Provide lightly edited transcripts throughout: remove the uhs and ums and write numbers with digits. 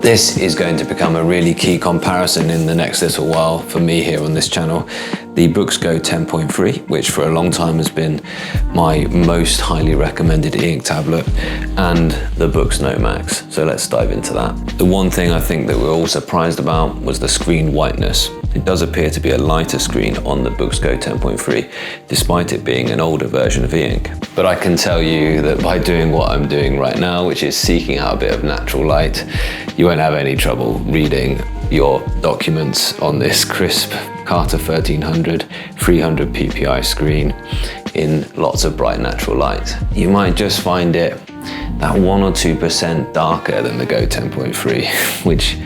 This is going to become a really key comparison in the next little while for me here on this channel. The Boox Go 10.3, which for a long time has been my most highly recommended e-ink tablet, and the Boox Note Max. So let's dive into that. The one thing I think that we're all surprised about was the screen whiteness. It does appear to be a lighter screen on the Boox Go 10.3, despite it being an older version of e-ink. But I can tell you that by doing what I'm doing right now, which is seeking out a bit of natural light, you won't have any trouble reading your documents on this crisp Carta 1300 300 ppi screen in lots of bright natural light. You might just find it that 1 or 2% darker than the Go 10.3, which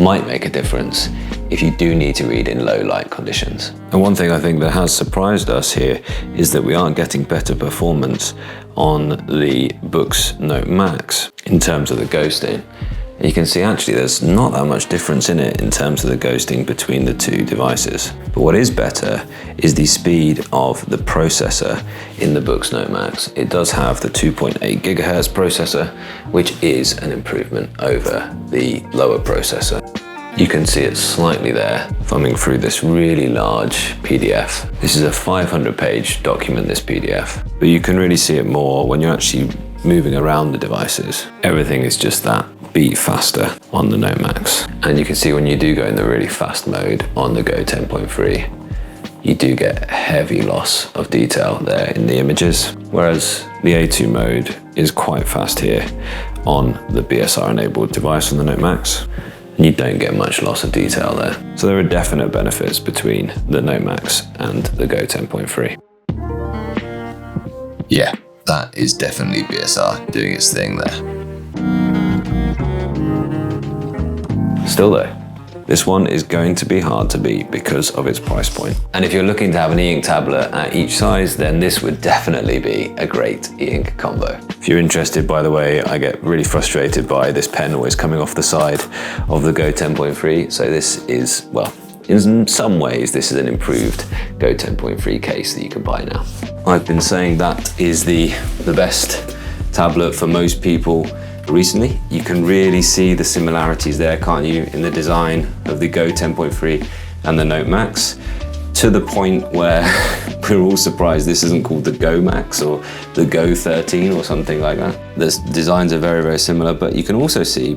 might make a difference if you do need to read in low light conditions. And one thing I think that has surprised us here is that we aren't getting better performance on the Boox Note Max in terms of the ghosting. You can see actually there's not that much difference in it in terms of the ghosting between the two devices. But what is better is the speed of the processor in the Boox Note Max. It does have the 2.8 gigahertz processor, which is an improvement over the lower processor. You can see it slightly there, thumbing through this really large PDF. This is a 500-page document, this PDF, but you can really see it more when you're actually moving around the devices. Everything is just that beat faster on the Note Max. And you can see when you do go in the really fast mode on the Go 10.3, you do get heavy loss of detail there in the images, whereas the A2 mode is quite fast here on the BSR enabled device on the Note Max. And you don't get much loss of detail there. So there are definite benefits between the Note Max and the Go 10.3. Yeah, that is definitely BSR doing its thing there. Still though, this one is going to be hard to beat because of its price point. And if you're looking to have an e-ink tablet at each size, then this would definitely be a great e-ink combo. If you're interested, by the way, I get really frustrated by this pen always coming off the side of the Go 10.3. So this is, well, in some ways, this is an improved Go 10.3 case that you can buy now. I've been saying that is the best tablet for most people recently. You can really see the similarities there, can't you, in the design of the Go 10.3 and the Note Max, to the point where we're all surprised this isn't called the Go Max or the Go 13 or something like that. The designs are very, very similar, but you can also see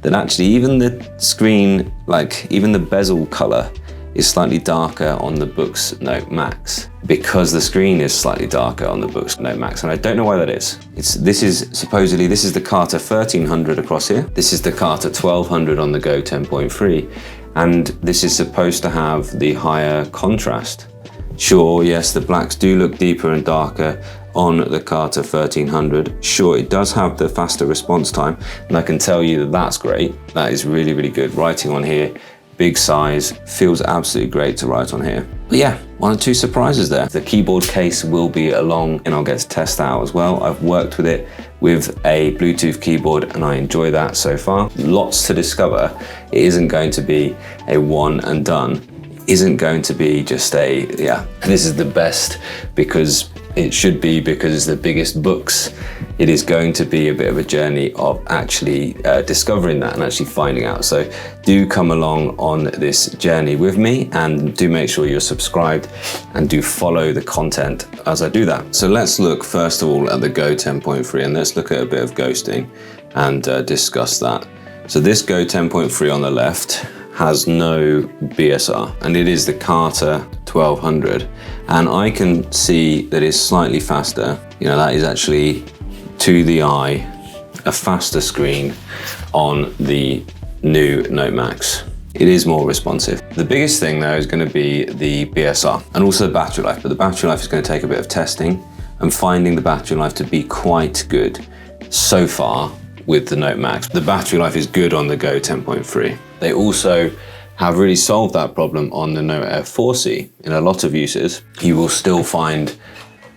that actually even the screen, like even the bezel color, is slightly darker on the Boox Note Max because the screen is slightly darker on the Boox Note Max, and I don't know why that is. This is the Carta 1300 across here. This is the Carta 1200 on the Go 10.3, and this is supposed to have the higher contrast. Sure, yes, the blacks do look deeper and darker on the Carta 1300. Sure, it does have the faster response time, and I can tell you that that's great. That is really, really good. Writing on here, big size, feels absolutely great to write on here. But yeah, 1 or 2 surprises there. The keyboard case will be along and I'll get to test that out as well. I've worked with it with a Bluetooth keyboard and I enjoy that so far. Lots to discover. It isn't going to be a one and done. It isn't going to be just a, yeah, this is the best because it should be, because it's the biggest Boox. It is going to be a bit of a journey of actually discovering that and actually finding out. So do come along on this journey with me, and do make sure you're subscribed and do follow the content as I do that. So let's look first of all at the Go 10.3 and let's look at a bit of ghosting and discuss that. So this Go 10.3 on the left has no BSR, and it is the Carta 1200, and I can see that it's slightly faster. You know, that is actually, to the eye, a faster screen on the new Note Max. It is more responsive. The biggest thing though is going to be the BSR and also the battery life, but the battery life is going to take a bit of testing and finding the battery life to be quite good so far with the Note Max. The battery life is good on the Go 10.3. They also have really solved that problem on the Note Air 4C. In a lot of uses, you will still find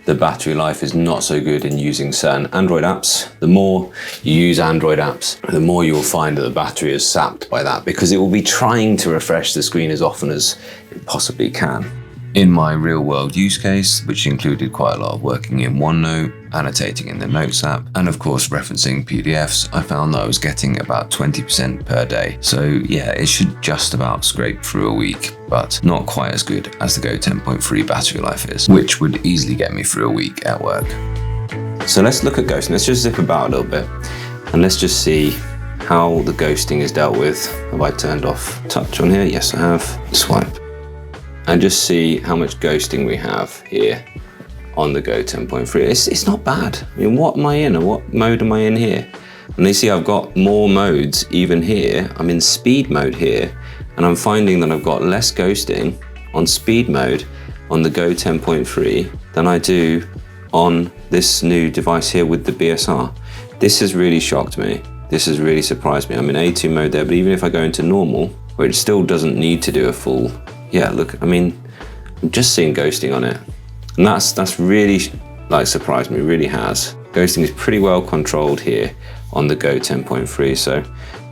the battery life is not so good in using certain Android apps. The more you use Android apps, the more you will find that the battery is sapped by that, because it will be trying to refresh the screen as often as it possibly can. In my real world use case, which included quite a lot of working in OneNote, annotating in the Notes app, and of course referencing PDFs, I found that I was getting about 20% per day. So yeah, it should just about scrape through a week, but not quite as good as the Go 10.3 battery life is, which would easily get me through a week at work. So let's look at ghosting. Let's just zip about a little bit and let's just see how the ghosting is dealt with. Have I turned off touch on here? Yes, I have. Swipe. And just see how much ghosting we have here on the Go 10.3. It's not bad. I mean, what am I in, or what mode am I in here? And you see I've got more modes even here. I'm in speed mode here, and I'm finding that I've got less ghosting on speed mode on the Go 10.3 than I do on this new device here with the BSR. This has really shocked me. This has really surprised me. I'm in A2 mode there, but even if I go into normal, where it still doesn't need to do a full, yeah, look, I mean, I'm just seeing ghosting on it. And that's really like surprised me, really has. Ghosting is pretty well controlled here on the Go 10.3, so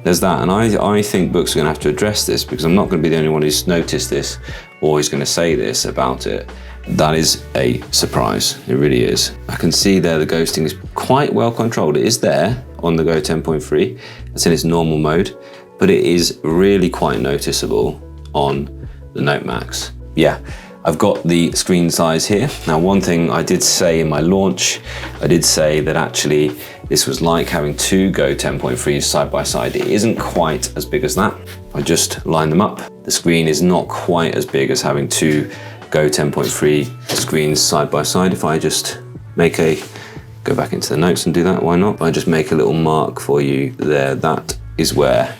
there's that. And I think Boox are gonna have to address this, because I'm not gonna be the only one who's noticed this or who's gonna say this about it. That is a surprise, it really is. I can see there the ghosting is quite well controlled. It is there on the Go 10.3, it's in its normal mode, but it is really quite noticeable on the Note Max. Yeah, I've got the screen size here. Now, one thing I did say in my launch, I did say that actually this was like having two Go 10.3s side by side. It isn't quite as big as that. I just line them up. The screen is not quite as big as having two Go 10.3 screens side by side. If I just make go back into the notes and do that, why not? I just make a little mark for you there. That is where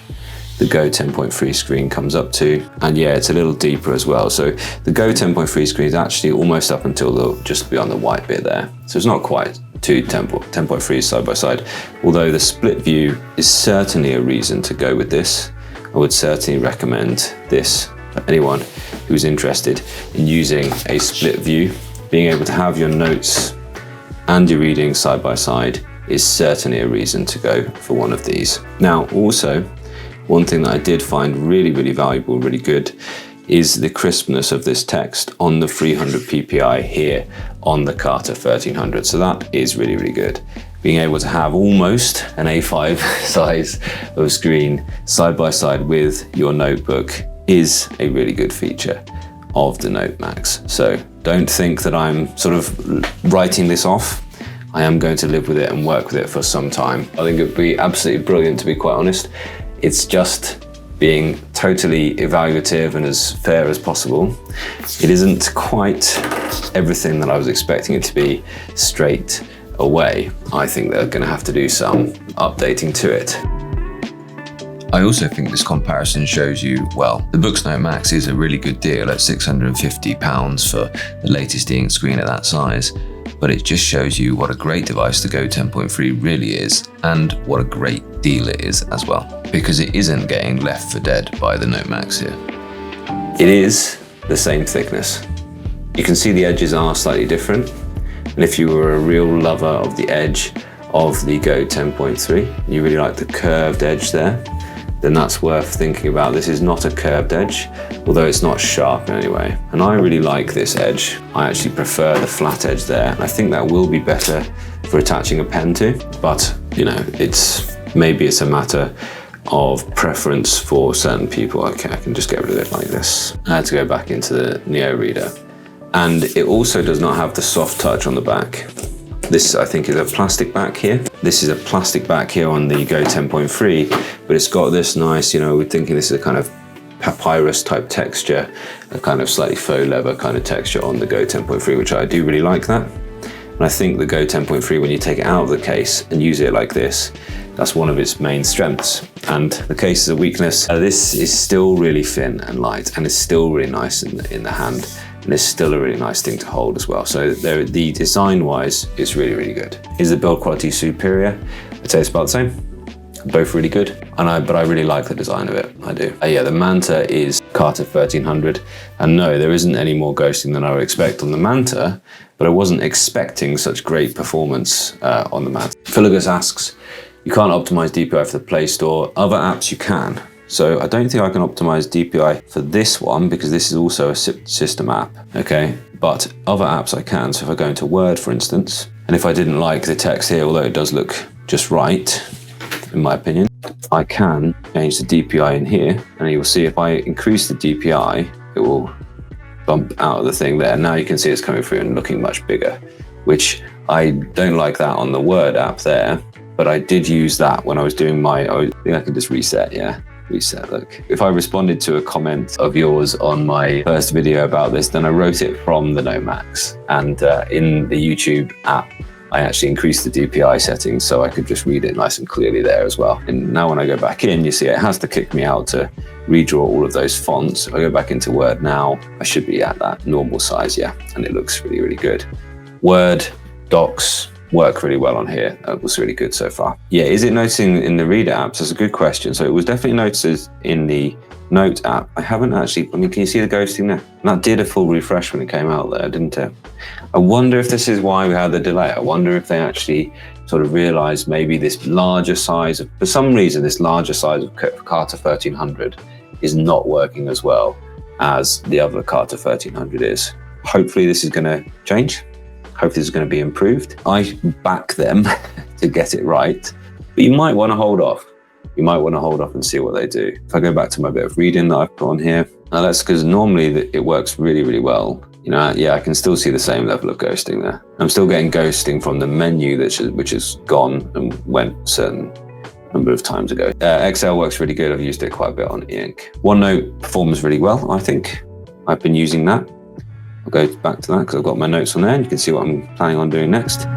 the Go 10.3 screen comes up to. And yeah, it's a little deeper as well. So the Go 10.3 screen is actually almost up until just beyond the white bit there. So it's not quite two 10.3s side by side. Although the split view is certainly a reason to go with this. I would certainly recommend this for anyone who's interested in using a split view. Being able to have your notes and your reading side by side is certainly a reason to go for one of these. Now, also, one thing that I did find really, really valuable, really good, is the crispness of this text on the 300 ppi here on the Carta 1300. So that is really, really good. Being able to have almost an A5 size of screen side by side with your notebook is a really good feature of the Note Max. So don't think that I'm sort of writing this off. I am going to live with it and work with it for some time. I think it'd be absolutely brilliant, to be quite honest. It's just being totally evaluative and as fair as possible. It isn't quite everything that I was expecting it to be straight away. I think they're going to have to do some updating to it. I also think this comparison shows you, well, the Boox Note Max is a really good deal at £650 for the latest e-ink screen at that size, but it just shows you what a great device the Go 10.3 really is, and what a great deal it is as well, because it isn't getting left for dead by the Note Max here. It is the same thickness. You can see the edges are slightly different, and if you were a real lover of the edge of the Go 10.3, you really like the curved edge there, then that's worth thinking about. This is not a curved edge, although it's not sharp in any way. And I really like this edge. I actually prefer the flat edge there. And I think that will be better for attaching a pen to, but you know, maybe it's a matter of preference for certain people. Okay, I can just get rid of it like this. I had to go back into the eReader. And it also does not have the soft touch on the back. This, I think, is a plastic back here. This is a plastic back here on the Go 10.3, but it's got this nice, you know, we're thinking this is a kind of papyrus type texture, a kind of slightly faux leather kind of texture on the Go 10.3, which I do really like that. And I think the Go 10.3, when you take it out of the case and use it like this, that's one of its main strengths. And the case is a weakness. This is still really thin and light, and it's still really nice in the hand. And it's still a really nice thing to hold as well. So the design-wise, it's really, really good. Is the build quality superior? I'd say it's about the same. Both really good, but I really like the design of it, I do. Yeah, the Manta is Carta 1300, and no, there isn't any more ghosting than I would expect on the Manta, but I wasn't expecting such great performance on the Manta. Philagus asks, you can't optimize DPI for the Play Store. Other apps you can. So I don't think I can optimize DPI for this one because this is also a system app, okay? But other apps I can. So if I go into Word, for instance, and if I didn't like the text here, although it does look just right, in my opinion, I can change the DPI in here, and you'll see if I increase the DPI, it will bump out of the thing there. Now you can see it's coming through and looking much bigger, which I don't like that on the Word app there, but I did use that when I was doing I think I can just reset, yeah. Reset, look. If I responded to a comment of yours on my first video about this, then I wrote it from the Note Max. And in the YouTube app, I actually increased the DPI settings so I could just read it nice and clearly there as well. And now when I go back in, you see it has to kick me out to redraw all of those fonts. If I go back into Word now, I should be at that normal size, yeah. And it looks really, really good. Word, Docs, work really well on here. That was really good so far. Yeah, is it noticing in the Reader apps? That's a good question. So it was definitely noticed in the Note app. I haven't actually, I mean, can you see the ghosting there? That did a full refresh when it came out there, didn't it? I wonder if this is why we had the delay. I wonder if they actually sort of realized maybe this larger size of, for some reason, this larger size of Carta 1300 is not working as well as the other Carta 1300 is. Hopefully this is going to change. Hopefully this is going to be improved. I back them to get it right, but you might want to hold off. You might want to hold off and see what they do. If I go back to my bit of reading that I've put on here, now that's because normally it works really, really well. You know, yeah, I can still see the same level of ghosting there. I'm still getting ghosting from the menu which is gone and went a certain number of times ago. Excel works really good. I've used it quite a bit on e-ink. OneNote performs really well, I think. I've been using that. I'll go back to that because I've got my notes on there and you can see what I'm planning on doing next.